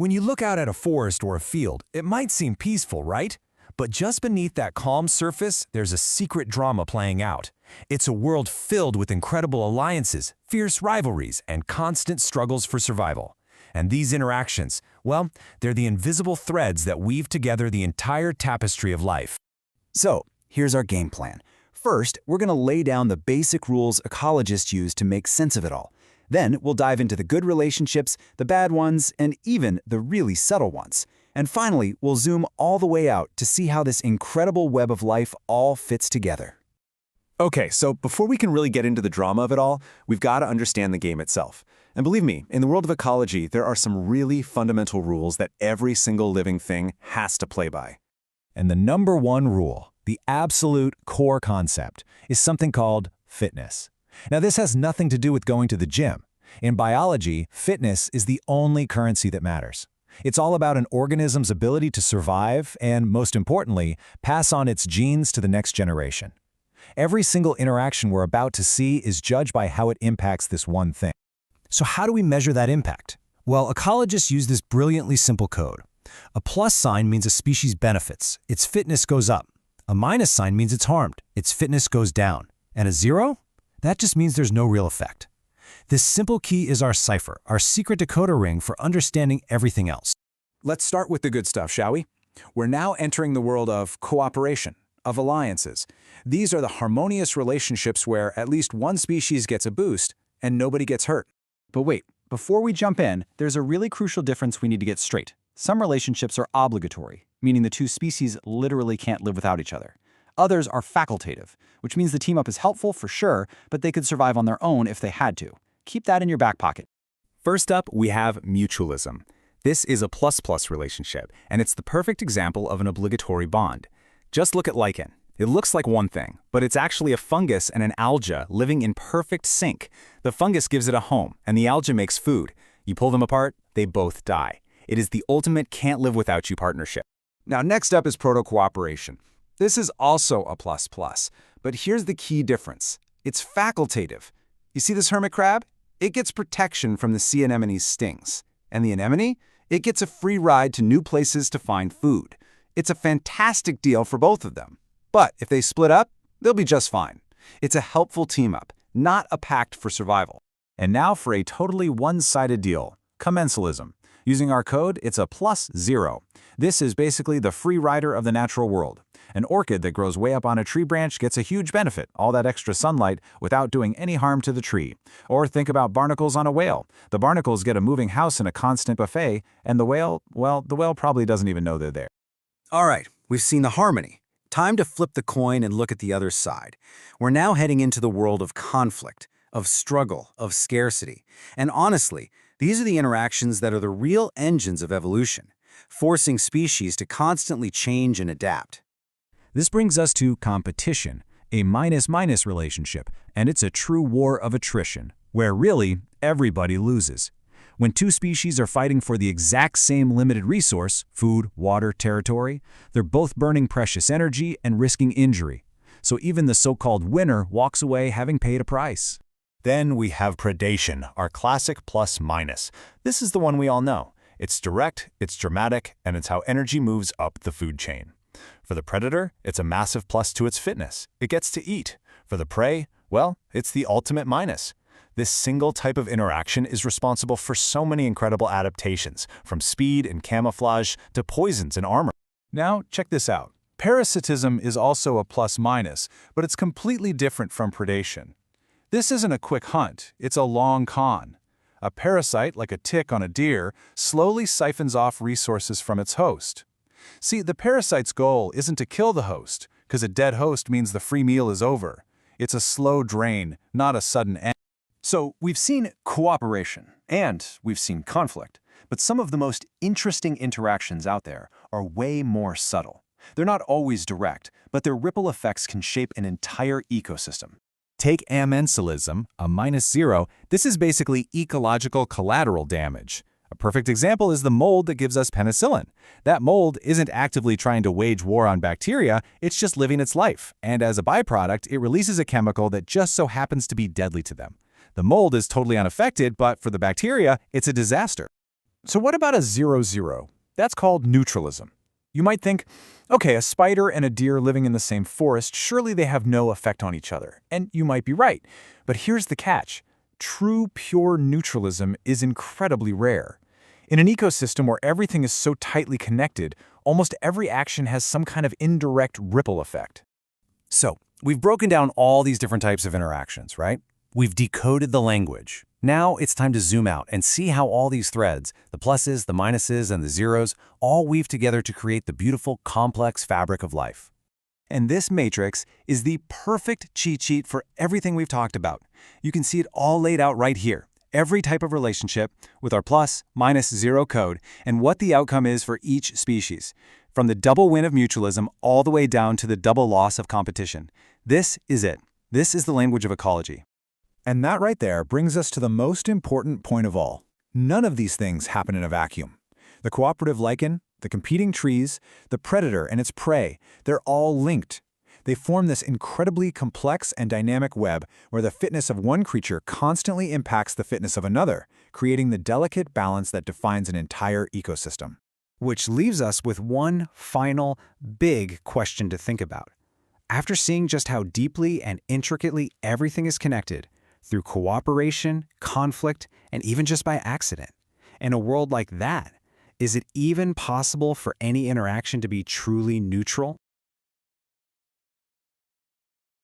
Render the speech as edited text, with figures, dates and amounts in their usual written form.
When you look out at a forest or a field, it might seem peaceful, right? But just beneath that calm surface, there's a secret drama playing out. It's a world filled with incredible alliances, fierce rivalries, and constant struggles for survival. And these interactions, well, they're the invisible threads that weave together the entire tapestry of life. So, here's our game plan. First, we're going to lay down the basic rules ecologists use to make sense of it all. Then, we'll dive into the good relationships, the bad ones, and even the really subtle ones. And finally, we'll zoom all the way out to see how this incredible web of life all fits together. Okay, so before we can really get into the drama of it all, we've got to understand the game itself. And believe me, in the world of ecology, there are some really fundamental rules that every single living thing has to play by. And the number one rule, the absolute core concept, is something called fitness. Now, this has nothing to do with going to the gym. In biology, fitness is the only currency that matters. It's all about an organism's ability to survive and, most importantly, pass on its genes to the next generation. Every single interaction we're about to see is judged by how it impacts this one thing. So how do we measure that impact? Well, ecologists use this brilliantly simple code. A plus sign means a species benefits, its fitness goes up. A minus sign means it's harmed, its fitness goes down. And a zero? That just means there's no real effect. This simple key is our cipher, our secret decoder ring for understanding everything else. Let's start with the good stuff, shall we? We're now entering the world of cooperation, of alliances. These are the harmonious relationships where at least one species gets a boost and nobody gets hurt. But wait, before we jump in, there's a really crucial difference we need to get straight. Some relationships are obligatory, meaning the two species literally can't live without each other. Others are facultative, which means the team-up is helpful for sure, but they could survive on their own if they had to. Keep that in your back pocket. First up, we have mutualism. This is a plus-plus relationship, and it's the perfect example of an obligatory bond. Just look at lichen. It looks like one thing, but it's actually a fungus and an alga living in perfect sync. The fungus gives it a home, and the alga makes food. You pull them apart, they both die. It is the ultimate can't-live-without-you partnership. Now, next up is proto-cooperation. This is also a plus-plus, but here's the key difference. It's facultative. You see this hermit crab? It gets protection from the sea anemone's stings. And the anemone? It gets a free ride to new places to find food. It's a fantastic deal for both of them. But if they split up, they'll be just fine. It's a helpful team-up, not a pact for survival. And now for a totally one-sided deal, commensalism. Using our code, it's a +0. This is basically the free rider of the natural world. An orchid that grows way up on a tree branch gets a huge benefit, all that extra sunlight, without doing any harm to the tree. Or think about barnacles on a whale. The barnacles get a moving house and a constant buffet, and the whale, well, the whale probably doesn't even know they're there. All right, we've seen the harmony. Time to flip the coin and look at the other side. We're now heading into the world of conflict, of struggle, of scarcity. And honestly, these are the interactions that are the real engines of evolution, forcing species to constantly change and adapt. This brings us to competition, a minus-minus relationship, and it's a true war of attrition, where really everybody loses. When two species are fighting for the exact same limited resource, food, water, territory, they're both burning precious energy and risking injury. So even the so-called winner walks away having paid a price. Then we have predation, our classic plus-minus. This is the one we all know. It's direct, it's dramatic, and it's how energy moves up the food chain. For the predator, it's a massive plus to its fitness. It gets to eat. For the prey, well, it's the ultimate minus. This single type of interaction is responsible for so many incredible adaptations, from speed and camouflage to poisons and armor. Now, check this out. Parasitism is also a plus-minus, but it's completely different from predation. This isn't a quick hunt, it's a long con. A parasite, like a tick on a deer, slowly siphons off resources from its host. See, the parasite's goal isn't to kill the host, because a dead host means the free meal is over. It's a slow drain, not a sudden end. So we've seen cooperation, and we've seen conflict, but some of the most interesting interactions out there are way more subtle. They're not always direct, but their ripple effects can shape an entire ecosystem. Take amensalism, a -0. This is basically ecological collateral damage. A perfect example is the mold that gives us penicillin. That mold isn't actively trying to wage war on bacteria, it's just living its life, and as a byproduct, it releases a chemical that just so happens to be deadly to them. The mold is totally unaffected, but for the bacteria, it's a disaster. So what about a 0-0? That's called neutralism. You might think, okay, a spider and a deer living in the same forest, surely they have no effect on each other. And you might be right. But here's the catch. True, pure neutralism is incredibly rare. In an ecosystem where everything is so tightly connected, almost every action has some kind of indirect ripple effect. So, we've broken down all these different types of interactions, right? We've decoded the language. Now it's time to zoom out and see how all these threads, the pluses, the minuses, and the zeros, all weave together to create the beautiful, complex fabric of life. And this matrix is the perfect cheat sheet for everything we've talked about. You can see it all laid out right here. Every type of relationship with our plus, minus, zero code, and what the outcome is for each species. From the double win of mutualism all the way down to the double loss of competition. This is it. This is the language of ecology. And that right there brings us to the most important point of all. None of these things happen in a vacuum. The cooperative lichen, the competing trees, the predator and its prey, they're all linked. They form this incredibly complex and dynamic web where the fitness of one creature constantly impacts the fitness of another, creating the delicate balance that defines an entire ecosystem. Which leaves us with one final, big question to think about. After seeing just how deeply and intricately everything is connected, through cooperation, conflict, and even just by accident, in a world like that, is it even possible for any interaction to be truly neutral?